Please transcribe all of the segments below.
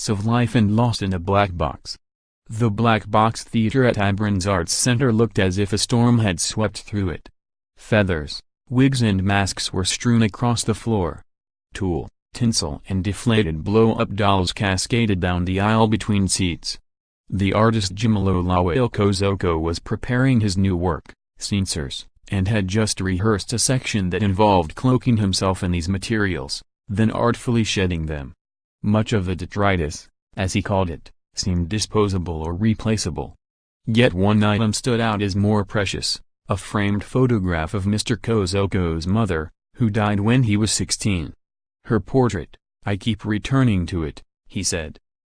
facts of life and lost in a black box. The black box theater at Abrons Arts Center looked as if a storm had swept through it. Feathers, wigs and masks were strewn across the floor. Tulle, tinsel and deflated blow-up dolls cascaded down the aisle between seats. The artist Jaamil Olawale Kosoko was preparing his new work, Séancers, and had just rehearsed a section that involved cloaking himself in these materials, then artfully shedding them. Much of the detritus, as he called it, seemed disposable or replaceable. Yet one item stood out as more precious, a framed photograph of Mr. Kosoko's mother, who died when he was 16. Her portrait, "I keep returning to it," he said.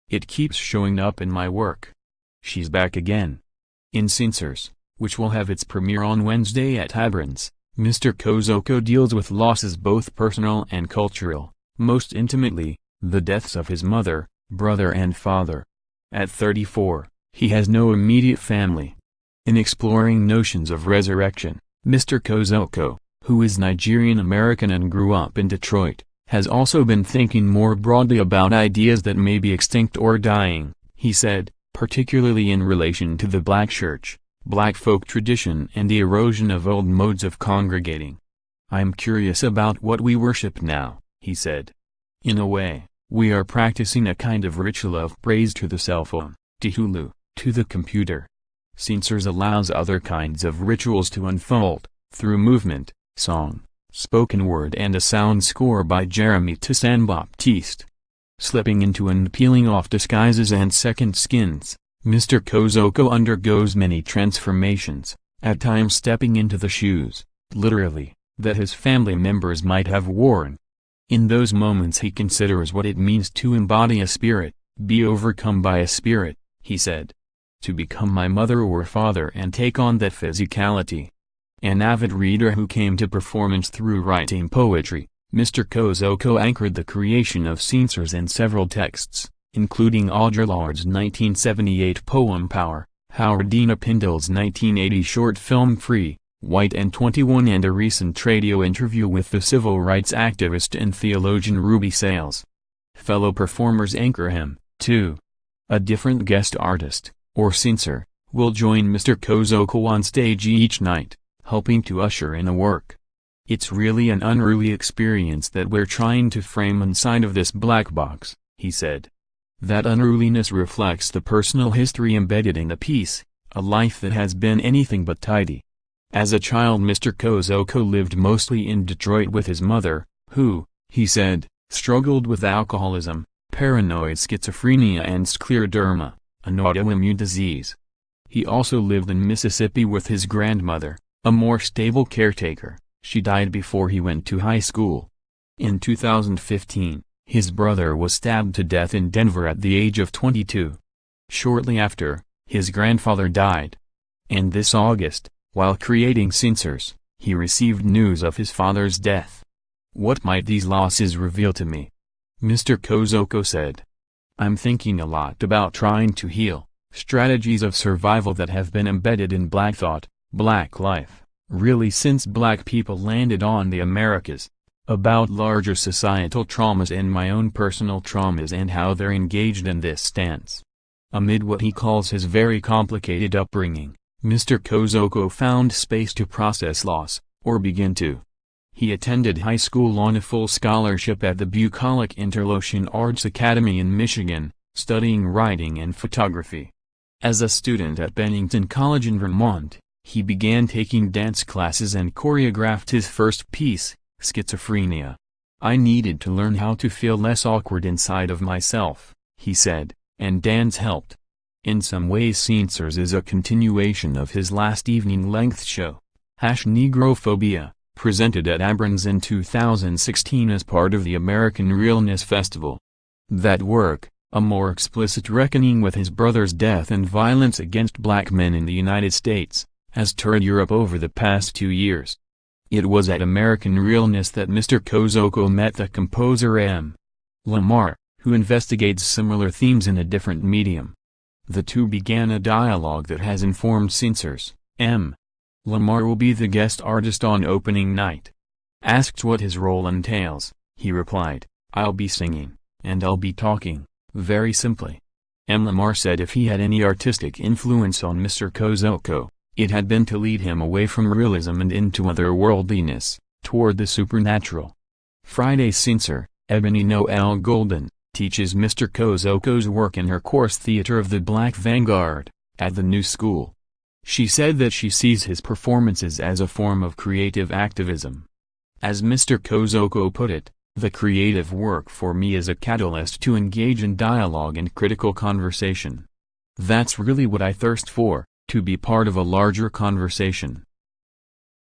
"It keeps showing up in my work. She's back again." In Séancers, which will have its premiere on Wednesday at Abrons, Mr. Kosoko deals with losses both personal and cultural, most intimately, the deaths of his mother, brother and father. At 34, he has no immediate family. In exploring notions of resurrection, Mr. Kosoko, who is Nigerian-American and grew up in Detroit, has also been thinking more broadly about ideas that may be extinct or dying, he said, particularly in relation to the black church, black folk tradition and the erosion of old modes of congregating. "I'm curious about what we worship now," he said. "In a way, we are practicing a kind of ritual of praise to the cell phone, to Hulu, to the computer." Séancers allows other kinds of rituals to unfold, through movement, song, spoken word and a sound score by Jeremy Baptiste. Slipping into and peeling off disguises and second skins, Mr. Kosoko undergoes many transformations, at times stepping into the shoes, literally, that his family members might have worn. In those moments he considers what it means to embody a spirit, be overcome by a spirit, he said. To become my mother or father and take on that physicality. An avid reader who came to performance through writing poetry, Mr. Kosoko anchored the creation of Séancers in several texts, including Audre Lorde's 1978 poem Power, Howardina Pindell's 1980 short film Free, White and 21 and a recent radio interview with the civil rights activist and theologian Ruby Sales. Fellow performers anchor him, too. A different guest artist, or Séancers, will join Mr. Kosoko on stage each night, helping to usher in a work. "It's really an unruly experience that we're trying to frame inside of this black box," he said. That unruliness reflects the personal history embedded in the piece, a life that has been anything but tidy. As a child Mr. Kosoko lived mostly in Detroit with his mother, who, he said, struggled with alcoholism, paranoid schizophrenia and scleroderma, an autoimmune disease. He also lived in Mississippi with his grandmother, a more stable caretaker. She died before he went to high school. In 2015, his brother was stabbed to death in Denver at the age of 22. Shortly after, his grandfather died. And this August, while creating Séancers, he received news of his father's death. "What might these losses reveal to me?" Mr. Kosoko said. "I'm thinking a lot about trying to heal, strategies of survival that have been embedded in black thought, black life, really since black people landed on the Americas, about larger societal traumas and my own personal traumas and how they're engaged in this stance." Amid what he calls his very complicated upbringing, Mr. Kosoko found space to process loss, or begin to. He attended high school on a full scholarship at the bucolic Interlochen Arts Academy in Michigan, studying writing and photography. As a student at Bennington College in Vermont, he began taking dance classes and choreographed his first piece, Schizophrenia. "I needed to learn how to feel less awkward inside of myself," he said, and dance helped. In some ways Séancers is a continuation of his last evening-length show, Negrophobia, presented at Abrons in 2016 as part of the American Realness Festival. That work, a more explicit reckoning with his brother's death and violence against black men in the United States, has toured Europe over the past 2 years. It was at American Realness that Mr. Kosoko met the composer M. Lamar, who investigates similar themes in a different medium. The two began a dialogue that has informed Séancers. M. Lamar will be the guest artist on opening night. Asked what his role entails, he replied, "I'll be singing, and I'll be talking. Very simply. M. Lamar said if he had any artistic influence on Mr. Kosoko, it had been to lead him away from realism and into otherworldliness, toward the supernatural. Friday Séancers, Ebony Noel Golden, teaches Mr. Kosoko's work in her course Theater of the Black Vanguard, at the New School. She said that she sees his performances as a form of creative activism. As Mr. Kosoko put it, the creative work for me is a catalyst to engage in dialogue and critical conversation. That's really what I thirst for, to be part of a larger conversation.